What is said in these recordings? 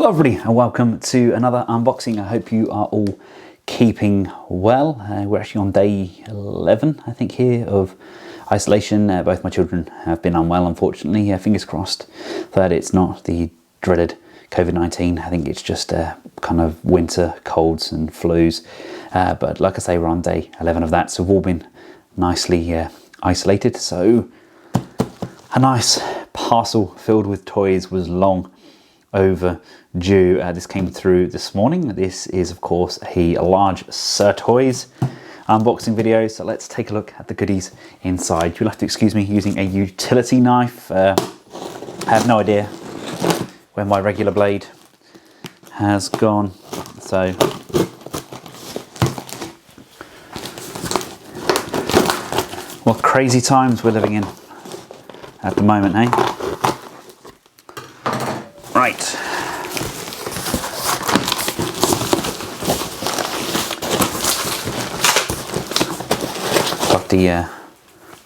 Hello everybody and welcome to another unboxing. I hope you are all keeping well. We're actually on day 11 I think here of isolation. Both my children have been unwell unfortunately. Fingers crossed that it's not the dreaded COVID-19. I think it's just kind of winter colds and flus. But like I say, we're on day 11 of that, so we've all been nicely isolated. So a nice parcel filled with toys was long overdue. This came through this morning. This is of course a large Sirtoys unboxing video, so let's take a look at the goodies inside. You'll have to excuse me using a utility knife. I have no idea where my regular blade has gone, so what crazy times we're living in at the moment, eh? Right. Got the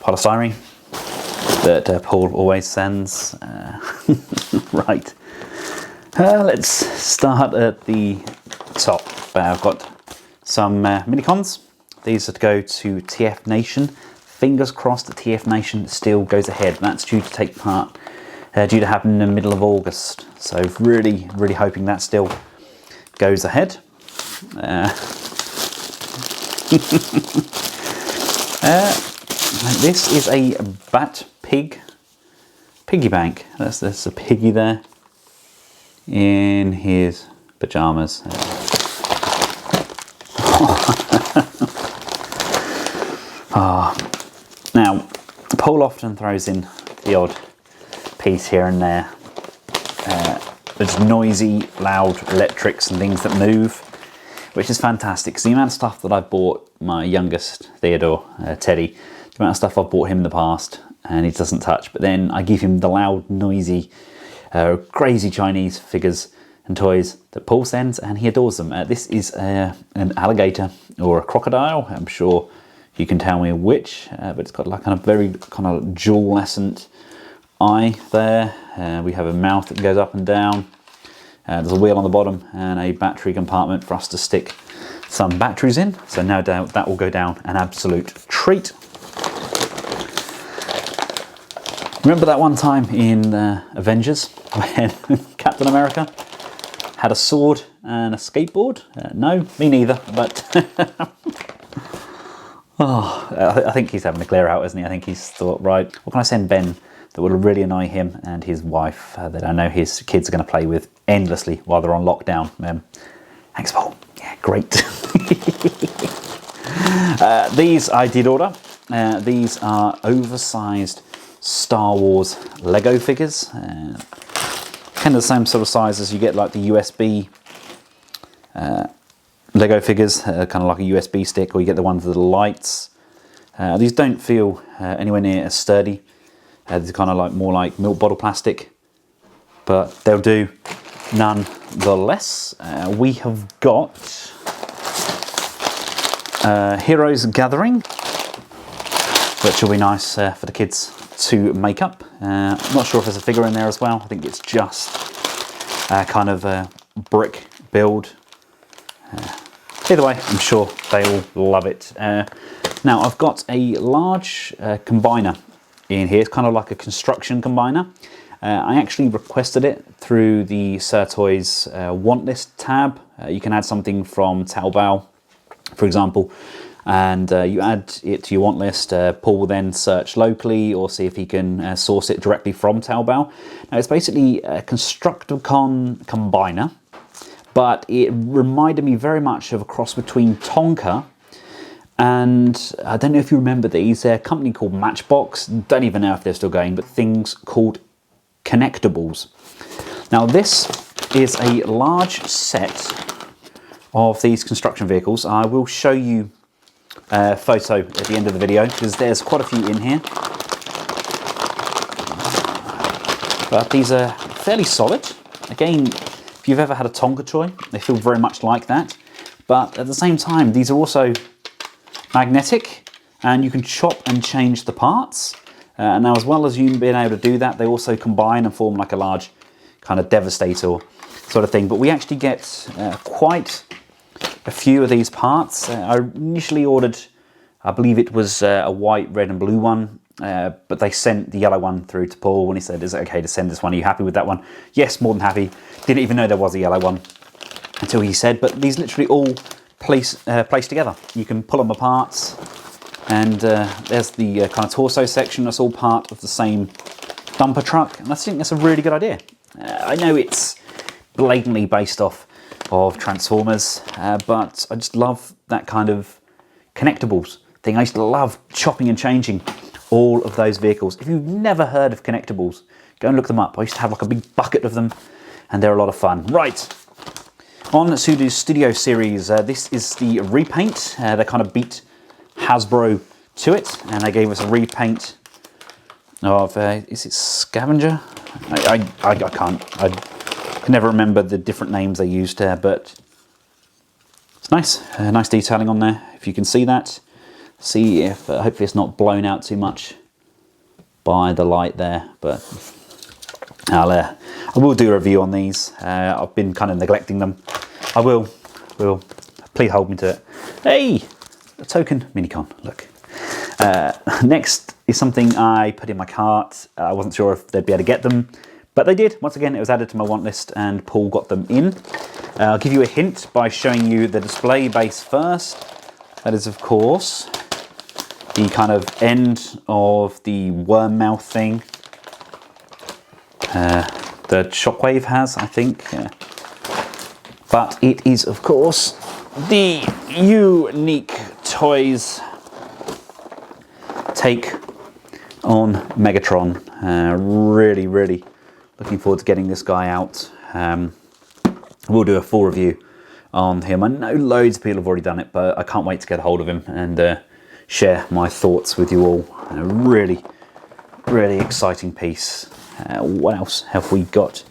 polystyrene that Paul always sends. Right. Let's start at the top. I've got some mini-cons. These are to go to TF Nation. Fingers crossed that TF Nation still goes ahead. That's due to take part, due to happen in the middle of August. So really hoping that still goes ahead. This is a bat piggy bank. There's a piggy there in his pajamas. Now, Paul often throws in the odd piece here and there. There's noisy, loud electrics and things that move, which is fantastic. So the amount of stuff that I've bought my youngest, Theodore, Teddy, the amount of stuff I've bought him in the past and he doesn't touch, but then I give him the loud, noisy, crazy Chinese figures and toys that Paul sends and he adores them. This is an alligator or a crocodile. I'm sure you can tell me which, but it's got like kind of very kind of jewelescent eye there. We have a mouth that goes up and down. There's a wheel on the bottom and a battery compartment for us to stick some batteries in. So no doubt that will go down an absolute treat. Remember that one time in Avengers when Captain America had a sword and a skateboard? No, me neither, but oh, I think he's having a clear out, isn't he? I think he's thought, right, what can I send Ben that will really annoy him and his wife that I know his kids are going to play with endlessly while they're on lockdown? Thanks, Paul. Yeah, great. These I did order. These are oversized Star Wars Lego figures. Kind of the same sort of size as you get like the USB Lego figures, kind of like a USB stick, or you get the ones with the lights. These don't feel anywhere near as sturdy. They're kind of like more like milk bottle plastic, but they'll do nonetheless. We have got Heroes Gathering, which will be nice for the kids to make up. I'm not sure if there's a figure in there as well. I think it's just kind of a brick build. Either way, I'm sure they will love it. Now I've got a large combiner in here. It's kind of like a construction combiner. I actually requested it through the Sirtoys want list tab. You can add something from Taobao, for example, and you add it to your want list. Paul will then search locally or see if he can source it directly from Taobao. Now it's basically a Constructicon combiner, but it reminded me very much of a cross between Tonka and, I don't know if you remember these, they're a company called Matchbox, don't even know if they're still going, but things called Connectables. Now this is a large set of these construction vehicles. I will show you a photo at the end of the video because there's quite a few in here. But these are fairly solid. Again, if you've ever had a Tonka toy, they feel very much like that. But at the same time, these are also magnetic and you can chop and change the parts. Now, as well as you being able to do that, they also combine and form like a large kind of devastator sort of thing. But we actually get quite a few of these parts. I initially ordered, I believe it was a white, red and blue one, but they sent the yellow one through to Paul when he said, is it okay to send this one? Are you happy with that one? Yes, more than happy. Didn't even know there was a yellow one until he said, but these literally all place together. You can pull them apart, and there's the kind of torso section. That's all part of the same dumper truck, and I think that's a really good idea. I know it's blatantly based off of Transformers, but I just love that kind of connectables thing. I used to love chopping and changing all of those vehicles. If you've never heard of connectables, go and look them up. I used to have like a big bucket of them, and they're a lot of fun. Right, on to the Studio Series. This is the repaint. They kind of beat Hasbro to it, and they gave us a repaint of, is it Scavenger? I can never remember the different names they used there, but it's nice. Nice detailing on there, if you can see that. See if, hopefully it's not blown out too much by the light there, but I will do a review on these. I've been kind of neglecting them. I will. Please hold me to it. Hey, a token minicon, look. Next is something I put in my cart. I wasn't sure if they'd be able to get them, but they did. Once again, it was added to my want list and Paul got them in. I'll give you a hint by showing you the display base first. That is, of course, the kind of end of the worm mouth thing. The Shockwave has, I think. But it is, of course, the unique Toys take on Megatron. Really looking forward to getting this guy out. We'll do a full review on him. I know loads of people have already done it, but I can't wait to get a hold of him and share my thoughts with you all. A really exciting piece. What else have we got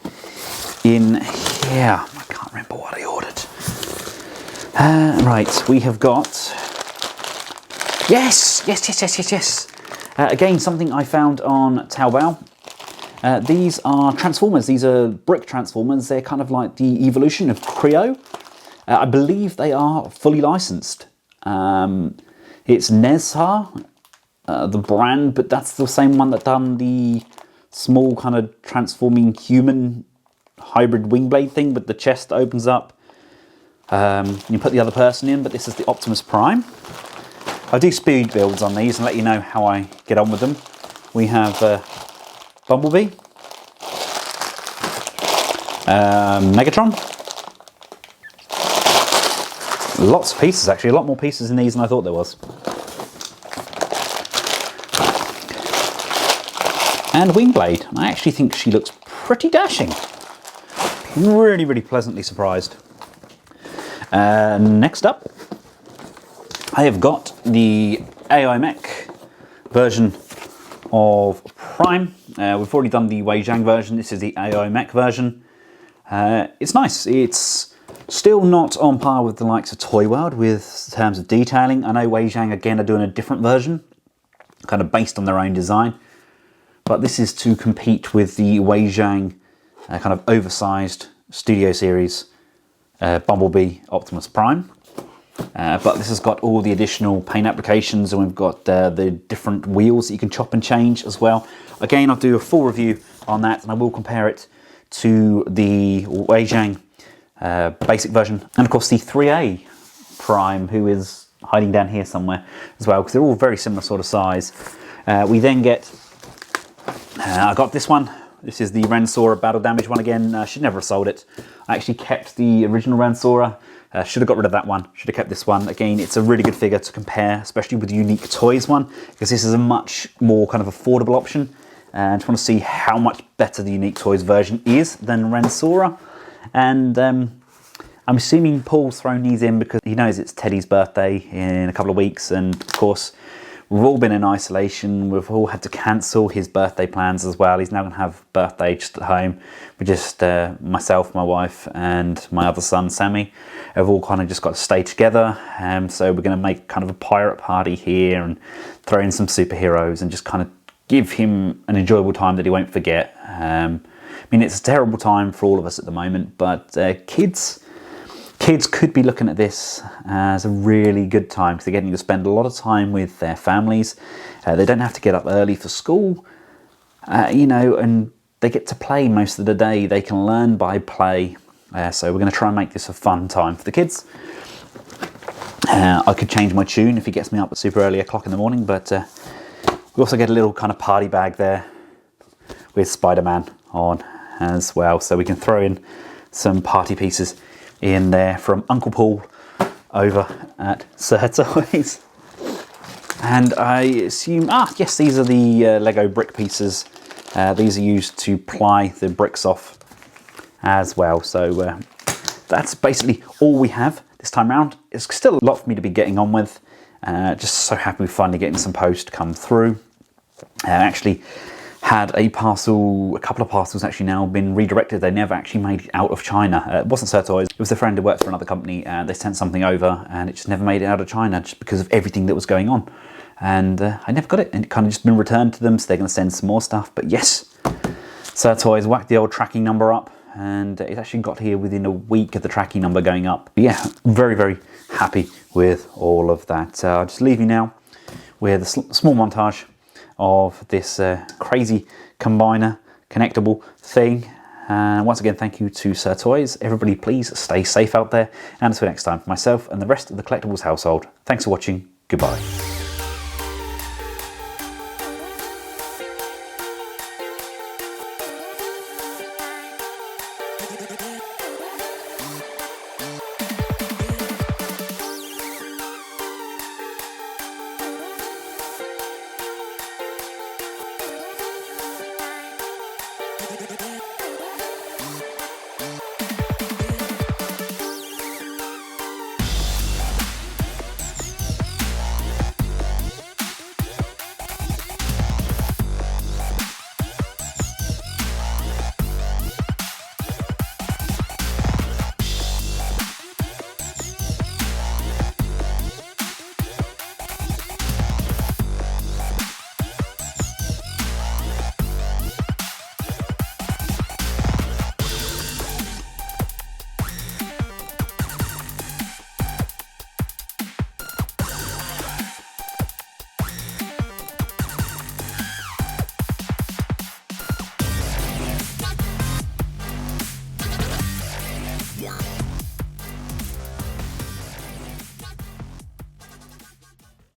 in here? I can't remember what I ordered. Right, we have got, yes. Again, something I found on Taobao. These are Transformers. These are brick Transformers. They're kind of like the evolution of Creo. I believe they are fully licensed. It's Nezha, the brand, but that's the same one that done the small kind of transforming human hybrid wingblade thing, but the chest opens up. You put the other person in, but this is the Optimus Prime. I do speed builds on these and let you know how I get on with them. We have Bumblebee, Megatron. Lots of pieces, actually. A lot more pieces in these than I thought there was. And Wingblade. I actually think she looks pretty dashing. Really pleasantly surprised. Next up, I have got the AI Mech version of Prime. We've already done the Wei Zhang version. This is the AI Mech version. It's nice. It's still not on par with the likes of Toy World with terms of detailing. I know Wei Zhang again are doing a different version, kind of based on their own design. But this is to compete with the Wei Zhang kind of oversized Studio Series Bumblebee Optimus Prime. But this has got all the additional paint applications, and we've got the different wheels that you can chop and change as well. Again, I'll do a full review on that, and I will compare it to the Wei Zhang basic version, and of course the 3A Prime, who is hiding down here somewhere as well, because they're all very similar sort of size. We then get, I got this one. This is the Sora Battle Damage one again. I should never have sold it. I actually kept the original Sora. Should have got rid of that one. Should have kept this one. Again, it's a really good figure to compare, especially with the Unique Toys one, because this is a much more kind of affordable option. And I just want to see how much better the Unique Toys version is than Sora. And I'm assuming Paul's thrown these in because he knows it's Teddy's birthday in a couple of weeks, and of course we've all been in isolation. We've all had to cancel his birthday plans as well. He's now going to have birthday just at home. We're just myself, my wife, and my other son, Sammy, have all kind of just got to stay together. So we're going to make kind of a pirate party here and throw in some superheroes and just kind of give him an enjoyable time that he won't forget. mean, it's a terrible time for all of us at the moment, but kids could be looking at this as a really good time because they're getting to spend a lot of time with their families. They don't have to get up early for school, you know, and they get to play most of the day. They can learn by play. So we're going to try and make this a fun time for the kids. I could change my tune if he gets me up at super early o'clock in the morning, but we also get a little kind of party bag there with Spider-Man on as well. So we can throw in some party pieces in there from Uncle Paul over at Sirtoys. And I assume, yes, these are the Lego brick pieces. These are used to ply the bricks off as well. So that's basically all we have this time around. It's still a lot for me to be getting on with. Just so happy we're finally getting some post come through. Actually had a couple of parcels actually now been redirected. They never actually made it out of China. It wasn't Sirtoys, it was a friend who worked for another company, and they sent something over and it just never made it out of China just because of everything that was going on. And I never got it, and it kind of just been returned to them, so they're going to send some more stuff. But yes, Sirtoys whacked the old tracking number up, and it actually got here within a week of the tracking number going up. But yeah, very, very happy with all of that. I'll just leave you now with a small montage of this crazy combiner connectable thing. And once again, thank you to Sirtoys. Everybody please stay safe out there, and until next time, for myself and the rest of the collectibles household, thanks for watching. Goodbye. Yeah.